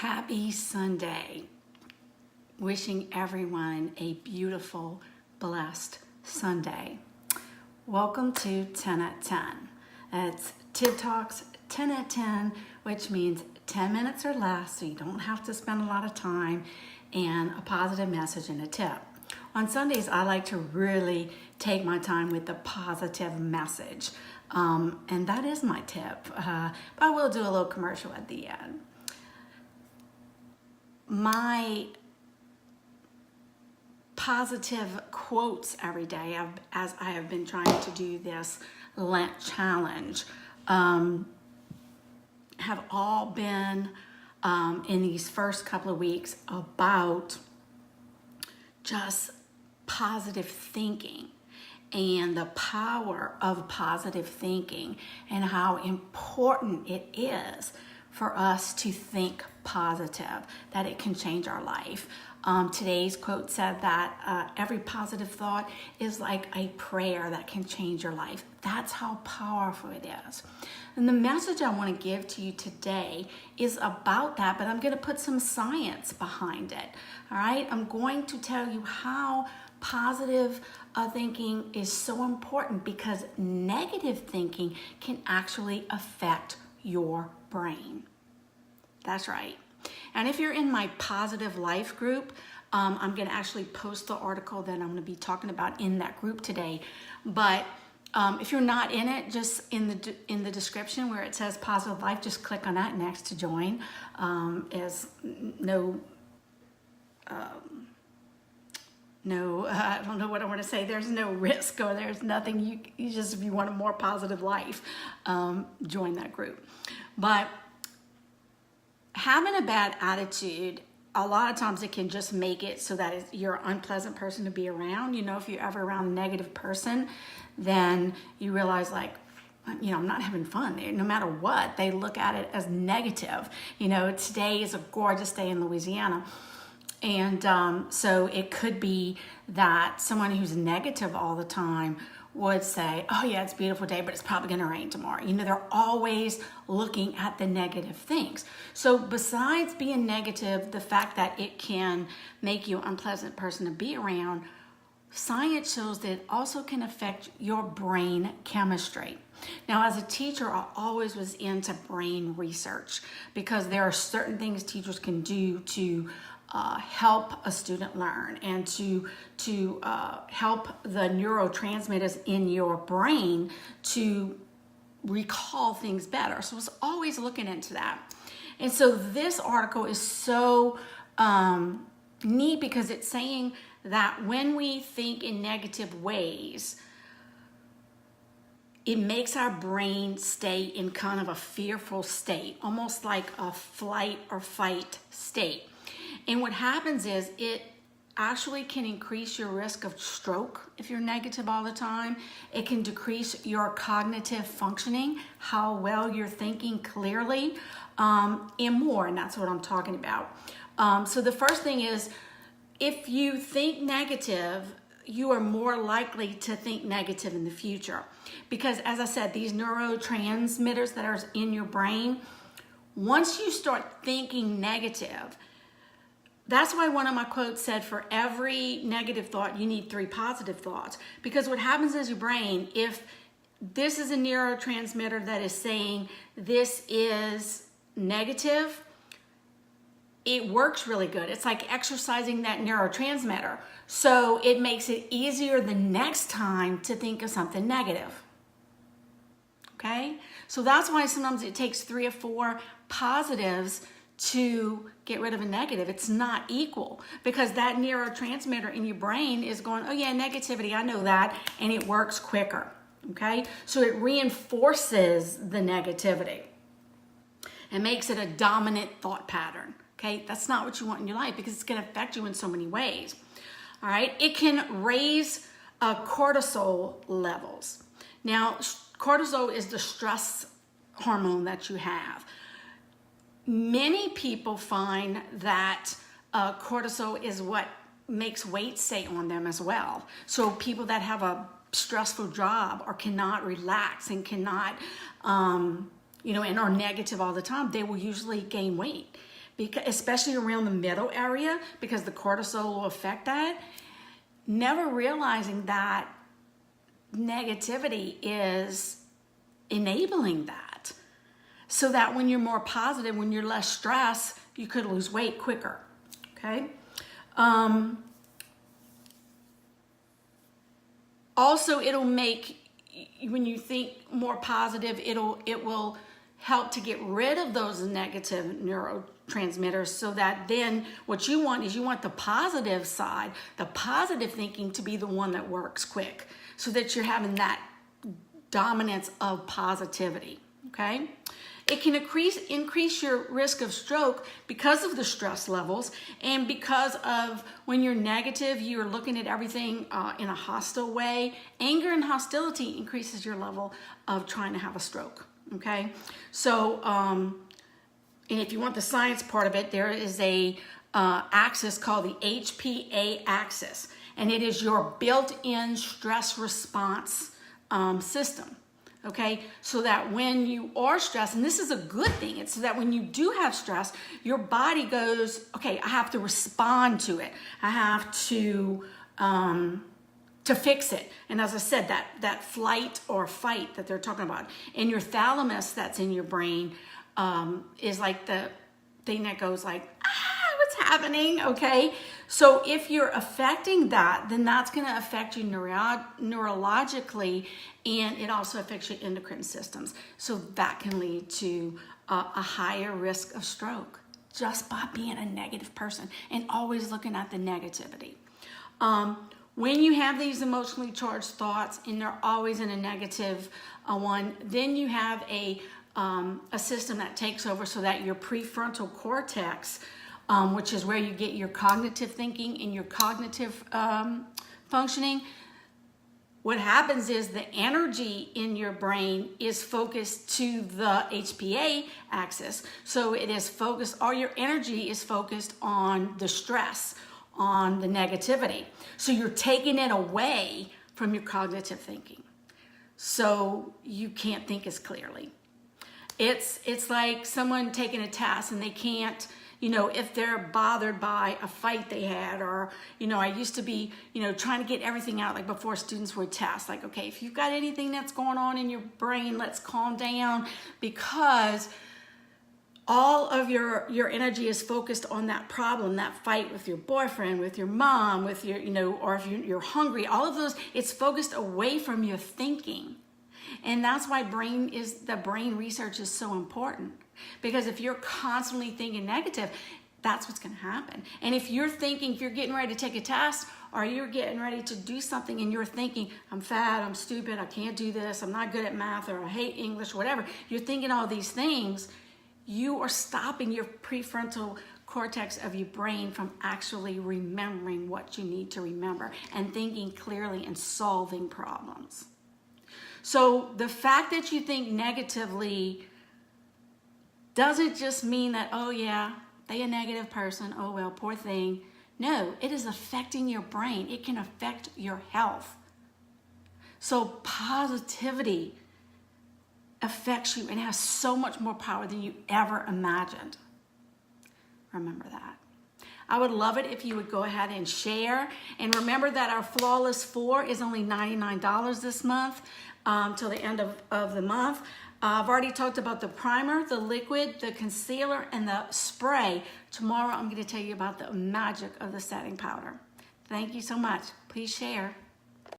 Happy Sunday. Wishing everyone a beautiful, blessed Sunday. Welcome to 10 at 10. It's ThibTalk's 10 at 10, which means 10 minutes or less, so you don't have to spend a lot of time, and a positive message and a tip. On Sundays, I like to really take my time with the positive message, and that is my tip. But I will do a little commercial at the end. My positive quotes every day, as I have been trying to do this Lent challenge, have all been in these first couple of weeks about just positive thinking and the power of positive thinking and how important it is for us to think positive, that it can change our life. Today's quote said that every positive thought is like a prayer that can change your life. That's how powerful it is. And the message I want to give to you today is about that, but I'm going to put some science behind it. All right? I'm going to tell you how positive thinking is so important, because negative thinking can actually affect your brain. That's right. And if you're in my Positive Life group, I'm going to actually post the article that I'm going to be talking about in that group today. But if you're not in it, just in the description where it says Positive Life, just click on that next to join. There's I don't know what I want to say. There's no risk, or there's nothing. You just, if you want a more positive life, join that group. But having a bad attitude, a lot of times it can just make it so that you're an unpleasant person to be around. You know, if you're ever around a negative person, then you realize, like, you know, I'm not having fun. No matter what, they look at it as negative. You know, today is a gorgeous day in Louisiana. And so it could be that someone who's negative all the time would say, oh yeah, it's a beautiful day, but it's probably going to rain tomorrow. You know, they're always looking at the negative things. So besides being negative, the fact that it can make you an unpleasant person to be around, science shows that it also can affect your brain chemistry. Now, as a teacher, I always was into brain research, because there are certain things teachers can do to help a student learn and to help the neurotransmitters in your brain to recall things better. So I was always looking into that. And so this article is so neat, because it's saying that when we think in negative ways, it makes our brain stay in kind of a fearful state, almost like a flight or fight state. And what happens is it actually can increase your risk of stroke if you're negative all the time. It can decrease your cognitive functioning, how well you're thinking clearly, and more. And that's what I'm talking about. So the first thing is, if you think negative, you are more likely to think negative in the future. Because as I said, these neurotransmitters that are in your brain, once you start thinking negative, that's why one of my quotes said, for every negative thought, you need 3 positive thoughts. Because what happens is your brain, if this is a neurotransmitter that is saying this is negative, it works really good. It's like exercising that neurotransmitter. So it makes it easier the next time to think of something negative. Okay? So that's why sometimes it takes 3 or 4 positives to get rid of a negative. It's not equal, because that neurotransmitter in your brain is going, oh yeah, negativity, I know that, and it works quicker. Okay? So it reinforces the negativity and makes it a dominant thought pattern. Okay? That's not what you want in your life, because it's going to affect you in so many ways. All right? It can raise cortisol levels. Now, cortisol is the stress hormone that you have. Many people find that cortisol is what makes weight stay on them as well. So people that have a stressful job or cannot relax and cannot, and are negative all the time, they will usually gain weight, because, especially around the middle area, because the cortisol will affect that. Never realizing that negativity is enabling that. So that when you're more positive, when you're less stressed, you could lose weight quicker, okay? Also, it'll make, when you think more positive, it will help to get rid of those negative neurotransmitters, so that then what you want is you want the positive side, the positive thinking, to be the one that works quick, so that you're having that dominance of positivity, okay? It can increase your risk of stroke because of the stress levels, and because of when you're negative, you're looking at everything in a hostile way. Anger and hostility increases your level of trying to have a stroke, okay? So, and if you want the science part of it, there is a axis called the HPA axis, and it is your built-in stress response system. Okay, so that when you are stressed, and this is a good thing, it's so that when you do have stress, your body goes, okay, I have to respond to it. I have to fix it. And as I said, that flight or fight that they're talking about, and your thalamus that's in your brain is like the thing that goes like, what's happening, okay? So if you're affecting that, then that's gonna affect you neurologically, and it also affects your endocrine systems. So that can lead to a higher risk of stroke just by being a negative person and always looking at the negativity. When you have these emotionally charged thoughts and they're always in a negative one, then you have a system that takes over, so that your prefrontal cortex, which is where you get your cognitive thinking and your cognitive functioning. What happens is the energy in your brain is focused to the HPA axis. So it is focused, all your energy is focused on the stress, on the negativity. So you're taking it away from your cognitive thinking. So you can't think as clearly. It's like someone taking a test and they can't, if they're bothered by a fight they had, or, I used to be, trying to get everything out, like before students would test, like, okay, if you've got anything that's going on in your brain, let's calm down, because all of your energy is focused on that problem, that fight with your boyfriend, with your mom, with your, or if you're hungry, all of those, it's focused away from your thinking. And that's why the brain research is so important. Because if you're constantly thinking negative, that's what's going to happen. And if you're getting ready to take a test, or you're getting ready to do something and you're thinking, I'm fat, I'm stupid, I can't do this, I'm not good at math, or I hate English, whatever, you're thinking all these things, you are stopping your prefrontal cortex of your brain from actually remembering what you need to remember and thinking clearly and solving problems. So the fact that you think negatively doesn't just mean that, oh yeah, they a negative person, oh well, poor thing. No, it is affecting your brain. It can affect your health. So positivity affects you and has so much more power than you ever imagined. Remember that. I would love it if you would go ahead and share. And remember that our Flawless 4 is only $99 this month, till the end of the month. I've already talked about the primer, the liquid, the concealer, and the spray. Tomorrow I'm going to tell you about the magic of the setting powder. Thank you so much. Please share.